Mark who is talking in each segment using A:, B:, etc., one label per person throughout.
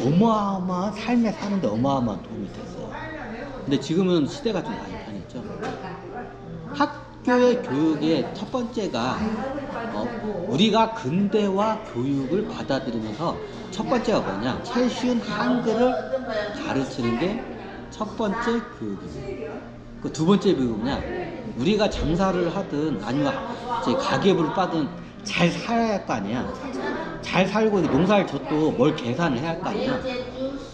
A: 어마어마한 삶에 사는데 어마어마한 도움이 됐어요. 근데 지금은 시대가 좀 많이 변했죠. 학교의 교육의 첫 번째가 우리가 근대화 교육을 받아들이면서 첫 번째가 뭐냐, 제일 쉬운 한글을 가르치는 게 첫 번째 교육입니다. 그 두 번째 교육은 우리가 장사를 하든 아니면 가계부를 빠든 잘 살아야 할 거 아니야. 잘 살고 농사를 져도 뭘 계산을 해야 할 거 아니야.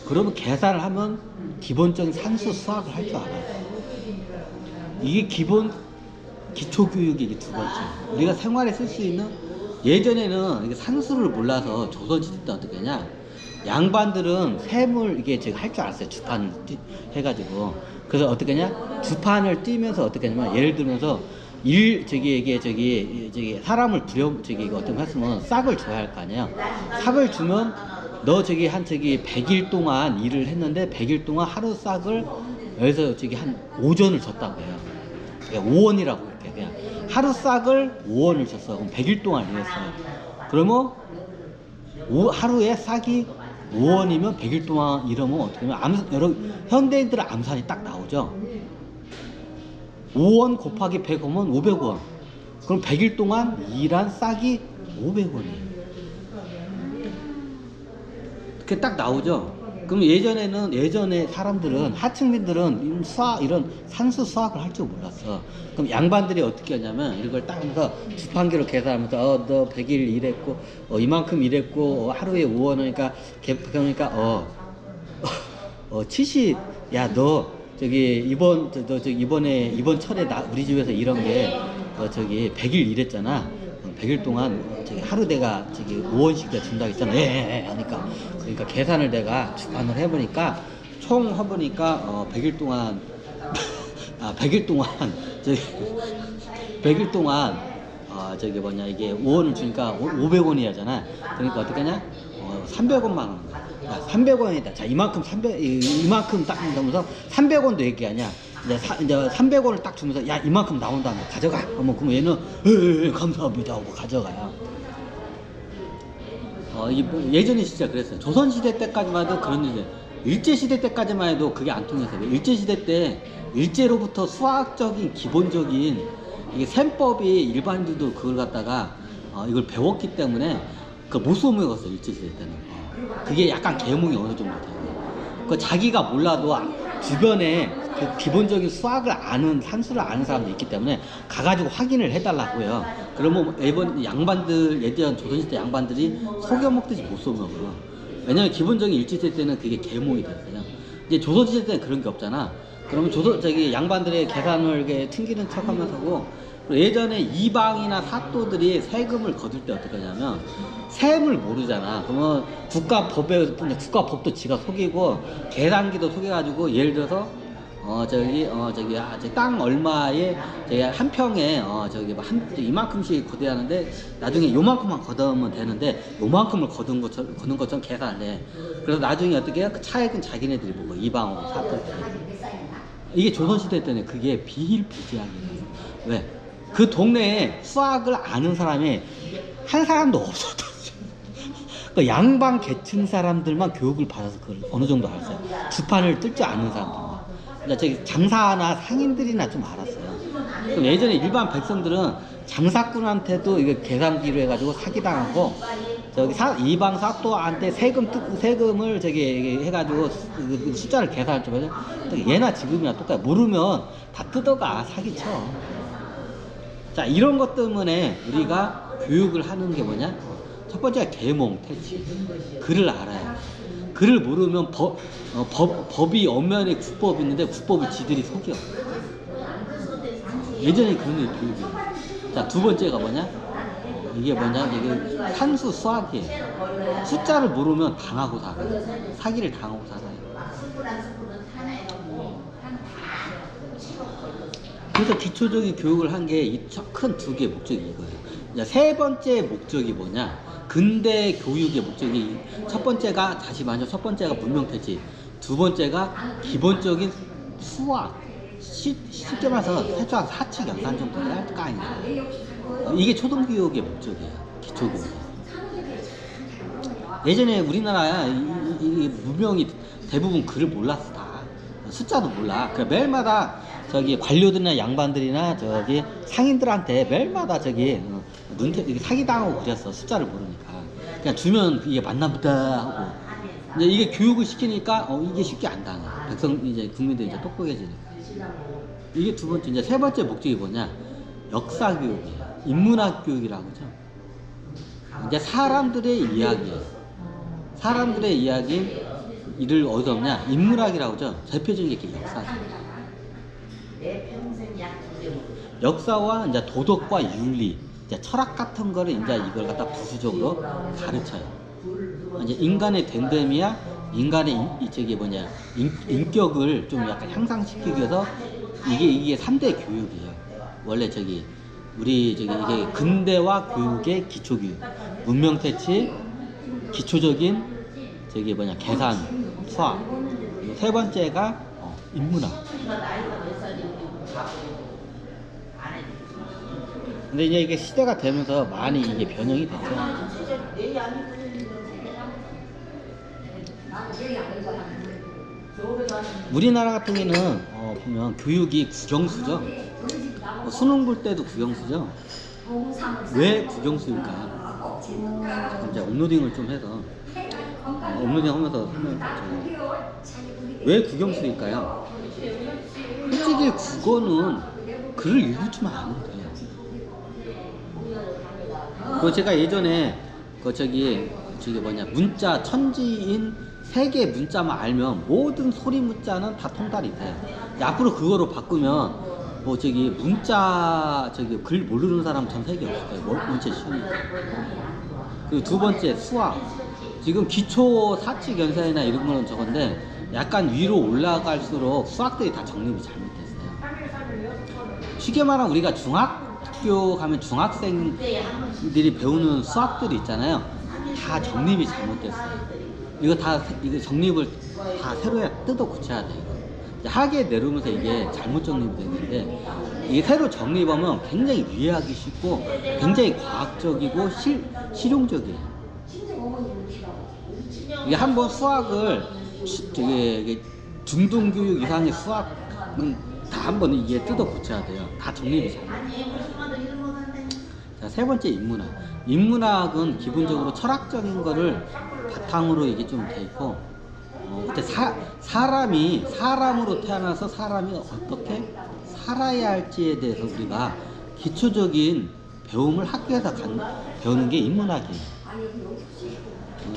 A: 그러면 계산을 하면 기본적인 산수 수학을 할 줄 알아요. 이게 기초교육이 이게 두 번째. 우리가 생활에 쓸 수 있는, 예전에는 이게 산수를 몰라서 조선시대 때 어떻게 하냐, 양반들은 셈을 이게 제가 할 줄 알았어요. 주판을 해가지고. 그래서 어떻게 하냐, 주판을 띄면서 어떻게 하냐면, 예를 들면서 사람을 이거 어떤 했으면 싹을 줘야 할 거 아니에요. 싹을 주면 너 한 100일 동안 일을 했는데 100일 동안 하루 싹을 여기서 한 5전을 줬다고 해요. 그러니까 5원이라고 이렇게 그냥 하루 싹을 5원을 줬어. 그럼 100일 동안 일했어요. 그러면 하루에 싹이 5원이면 100일 동안 일하면 어떻게 하면 현대인들은 암산이 딱 나오죠. 5원 곱하기 100 하면 500원. 그럼 100일 동안 일한 싹이 500원이에요. 그게 딱 나오죠. 그럼 예전에 사람들은, 하층민들은 이런 산수 수학을 할 줄 몰랐어. 그럼 양반들이 어떻게 하냐면, 이걸 딱 하면서 주판기로 계산하면서, 너 100일 일했고, 이만큼 일했고, 하루에 5원이니까, 그러니까, 70, 야, 너, 이번 철에 우리 집에서 이런 게, 100일 일했잖아. 100일 동안 하루 내가 5원씩 내가 준다고 했잖아. 예. 그러니까 계산을 내가 주판을 해보니까 총 해보니까 100일 동안 100일 동안 이게 5원을 주니까 500원이 하잖아. 그러니까 어떻게 하냐? 300원만 하는 거야. 야, 300원이다. 자, 이만큼 딱 준다면서 300원도 얘기하냐? 이제 300원을 딱 주면서, 야, 이만큼 나온다. 가져가. 그럼 얘는 감사합니다 하고 가져가요. 예전에 진짜 그랬어요. 조선시대 때까지만 해도 그런 일이, 일제시대 때까지만 해도 그게 안 통했어요. 일제시대 때 일제로부터 수학적인 기본적인 이게 셈법이 일반인들도 그걸 갖다가 이걸 배웠기 때문에 못 써먹었어요. 일제시대 때는. 그게 약간 계몽이 어느 정도 돼요. 자기가 몰라도 주변에 그 기본적인 수학을 아는, 산수를 아는 사람도 있기 때문에 가가지고 확인을 해달라고요. 그러면 이번 양반들, 예전 조선시대 양반들이 속여먹듯이 못 써먹어요. 왜냐면 기본적인 일제시대 때는 그게 계몽이 됐어요. 이제 조선시대 때는 그런 게 없잖아. 그러면 양반들의 계산을 이렇게 튕기는 척 하면서 하고, 예전에 이방이나 사또들이 세금을 거둘 때 어떻게 하냐면, 셈을 모르잖아. 그러면 국가법도 지가 속이고, 계산기도 속여가지고, 예를 들어서, 땅 얼마에, 한 평에, 이만큼씩 거둬야하는데, 나중에 요만큼만 거두면 되는데, 요만큼을 거둔 것처럼 계산을 해. 그래서 나중에 어떻게 해요? 그 차액은 자기네들이 보고, 이방하고 사또. 이게 조선시대 때는 그게 비일비재하게. 왜? 그 동네에 수학을 아는 사람이 한 사람도 없었던. 그 양반 계층 사람들만 교육을 받아서 그걸 어느 정도 알았어요. 주판을 뜰 줄 아는 사람들만. 장사나 상인들이나 좀 알았어요. 그럼 예전에 일반 백성들은 장사꾼한테도 이거 계산기로 해가지고 사기당하고, 이방 사또한테 세금을 해가지고 숫자를 계산할 줄 알아요. 얘나 지금이나 똑같아. 모르면 다 뜯어가, 사기쳐. 자, 이런 것 때문에 우리가 교육을 하는 게 뭐냐? 첫 번째가 계몽, 퇴치. 글을 알아야 돼. 글을 모르면 법이 엄연히 국법이 있는데 국법을 지들이 속여. 예전에 그런 게 교육이에요. 자, 두 번째가 뭐냐? 이게 산수 수학이에요. 숫자를 모르면 당하고 살아요. 사기를 당하고 살아요. 그래서 기초적인 교육을 한 게 이 큰 두 개의 목적이 이거예요. 세 번째 목적이 뭐냐? 근대 교육의 목적이, 첫 번째가 문명퇴치, 두 번째가 기본적인 수학, 쉽게 말해서 세수학, 사칙, 연산 정도 해야 할 거 아니야. 이게 초등교육의 목적이에요. 기초교육. 예전에 우리나라 이 무명이 대부분 글을 몰랐어 다. 숫자도 몰라. 그 매일마다 저기 관료들이나 양반들이나 저기 상인들한테 매일마다 저기 사기당하고 그랬어. 숫자를 모르니까. 그냥 주면 이게 맞나 보다 하고. 이제 이게 교육을 시키니까 이게 쉽게 안 당해. 백성 이제 국민들이 이제 똑똑해지니까. 이게 두 번째. 이제 세 번째 목적이 뭐냐? 역사 교육이에요. 인문학 교육이라고 하죠. 이제 사람들의 이를 어디서 얻냐? 인문학이라고 하죠. 대표적인 게 역사죠. 역사와 이제 도덕과 윤리, 이제 철학 같은 거를 이제 이걸 갖다 부수적으로 가르쳐요. 이제 인간의 됨됨이야, 인간의 저기 뭐냐, 인격을 좀 약간 향상시키기 위해서 이게 3대 교육이에요. 원래 저기 우리 저기 이게 근대화 교육의 기초교육, 문명태치, 기초적인 저기 뭐냐 계산, 수학. 세 번째가 인문학. 근데 이제 이게 시대가 되면서 많이 이게 변형이 됐죠. 우리나라 같은 경우는 보면 교육이 국영수죠. 수능 볼 때도 국영수죠. 왜 국영수일까? 이제 업로딩을 좀 해서 업로딩 하면서 왜 국영수일까요? 솔직히 국어는 글을 읽어주면 안 돼요. 그 제가 예전에 저기 뭐냐 문자 천지인 세계 문자만 알면 모든 소리 문자는 다 통달이 돼. 앞으로 그거로 바꾸면 뭐 저기 문자 저기 글 모르는 사람 전 세계 없을 거예요. 문자 쉬우니까. 그리고 두 번째 수학. 지금 기초 사칙 연산이나 이런 거는 저건데 약간 위로 올라갈수록 수학들이 다 정립이 잘못됐어요. 쉽게 말하면 우리가 중학교 가면 중학생들이 배우는 수학들이 있잖아요. 다 정립이 잘못됐어요. 이거 정립을 다 새로 뜯어 고쳐야 돼. 이거 하게 내려오면서 이게 잘못 정립이 되는데 이게 새로 정립하면 굉장히 이해하기 쉽고 굉장히 과학적이고 실용적이에요. 이게 한번 수학을 중등교육 이상의 수학은 다 한번 이게 뜯어 고쳐야 돼요. 다 정립이 잘못. 자, 세 번째 인문학. 인문학은 기본적으로 철학적인 거를 바탕으로 이게 좀 돼 있고, 사람이 사람으로 태어나서 사람이 어떻게 살아야 할지에 대해서 우리가 기초적인 배움을 학교에서 배우는 게 인문학이에요.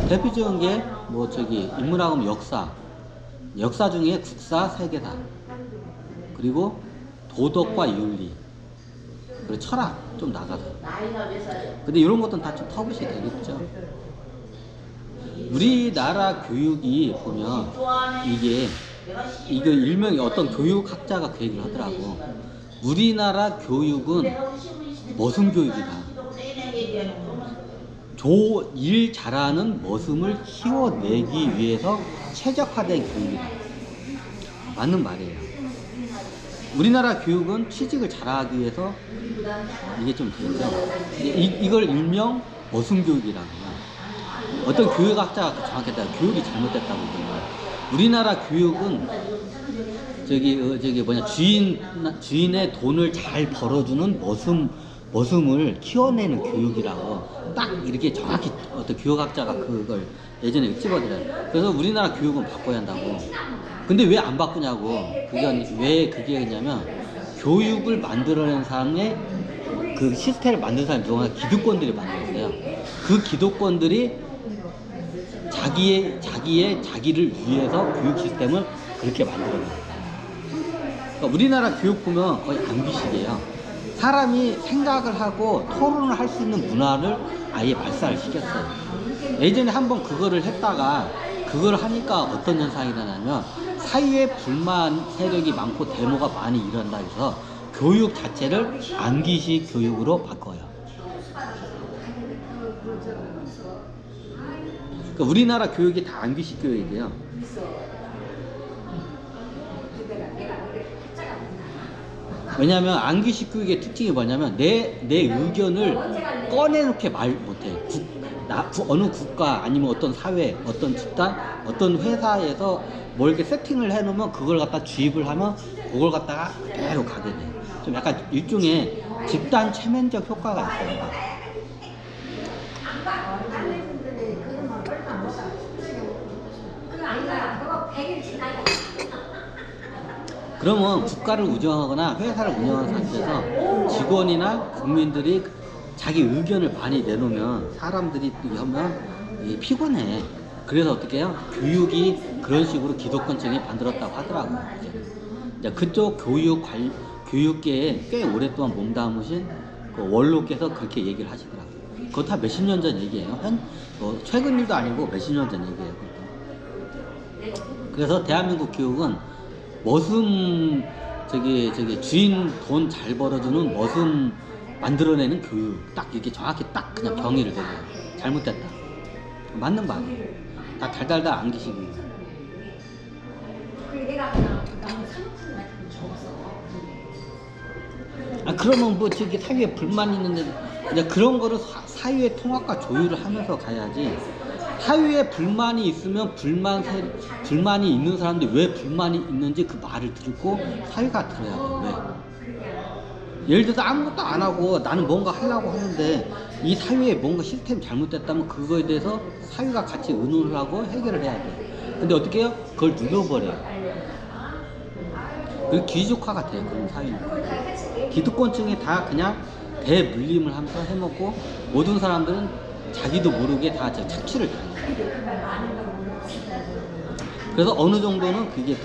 A: 대표적인 게 뭐 저기 인문학은 역사 중에 국사, 세계사, 그리고 도덕과 윤리, 그리고 철학 좀 나가서. 근데 이런 것들은 다 좀 터부시 되겠죠. 우리나라 교육이 보면 이거 일명의 어떤 교육학자가 그 얘기를 하더라고. 우리나라 교육은 머슴 교육이다. 일 잘하는 머슴을 키워내기 위해서 최적화된 교육이다. 맞는 말이에요. 우리나라 교육은 취직을 잘하기 위해서 이게 좀 되죠. 이걸 일명 머슴 교육이라고 해요. 어떤 교육학자가 정확했다. 교육이 잘못됐다고 그러는 우리나라 교육은 저기 뭐냐 주인의 돈을 잘 벌어주는 머슴을 키워내는 교육이라고 딱 이렇게 정확히 어떤 교육학자가 그걸 예전에 찍어드려요. 그래서 우리나라 교육은 바꿔야 한다고. 근데 왜 안 바꾸냐고. 왜 그게 있냐면 교육을 만들어낸 사람의 그 시스템을 만든 사람이 누군가 기득권들이 만들었어요. 그 기득권들이 자기를 위해서 교육 시스템을 그렇게 만들어낸 거예요. 그러니까 우리나라 교육 보면 거의 암기식이에요. 사람이 생각을 하고 토론을 할 수 있는 문화를 아예 발달을 시켰어요. 예전에 한번 그거를 했다가 그걸 하니까 어떤 현상이 일어나냐면 사회에 불만 세력이 많고 데모가 많이 일어난다 해서 교육 자체를 암기식 교육으로 바꿔요. 그러니까 우리나라 교육이 다 암기식 교육이에요. 왜냐하면 암기식 교육의 특징이 뭐냐면 내 의견을 꺼내놓게 말 못해. 어느 국가 아니면 어떤 사회, 어떤 집단, 어떤 회사에서 뭘 이렇게 세팅을 해놓으면 그걸 갖다 주입을 하면 그걸 갖다가 그대로 가게 돼. 좀 약간 일종의 집단 최면적 효과가 있어요. 그러면 국가를 운영하거나 회사를 운영하는 상태에서 직원이나 국민들이 자기 의견을 많이 내놓으면 사람들이 하면 피곤해. 그래서 어떻게 해요? 교육이 그런 식으로 기득권층이 만들었다고 하더라고요. 이제 그쪽 교육계에 꽤 오랫동안 몸담으신 그 원로께서 그렇게 얘기를 하시더라고요. 그거 다 몇십 년 전 얘기예요. 최근 일도 아니고 몇십 년 전 얘기예요. 그래서 대한민국 교육은 머슴 주인 돈 잘 벌어주는 머슴 만들어내는 교육, 딱 이렇게 정확히 딱 그냥 경위를 대고 잘못됐다. 맞는 거 아니에요. 다 달달달 안기시고. 그러면 뭐 저기 사회에 불만이 있는데 이제 그런 거를 사회의 통합과 조율을 하면서 가야지. 사회에 불만이 있으면 불만이 있는 사람들이 왜 불만이 있는지 그 말을 듣고 사회가 들어야 돼. 왜? 예를 들어서 아무것도 안 하고 나는 뭔가 하려고 하는데 이 사회에 뭔가 시스템이 잘못됐다면 그거에 대해서 사회가 같이 의논을 하고 해결을 해야 돼. 근데 어떻게 해요? 그걸 눌러버려요. 그 귀족화가 돼요. 그런 사회는. 기득권층이 다 그냥 대물림을 하면서 해먹고 모든 사람들은 자기도 모르게 다 착취를 당해요. 그래서 어느 정도는 그게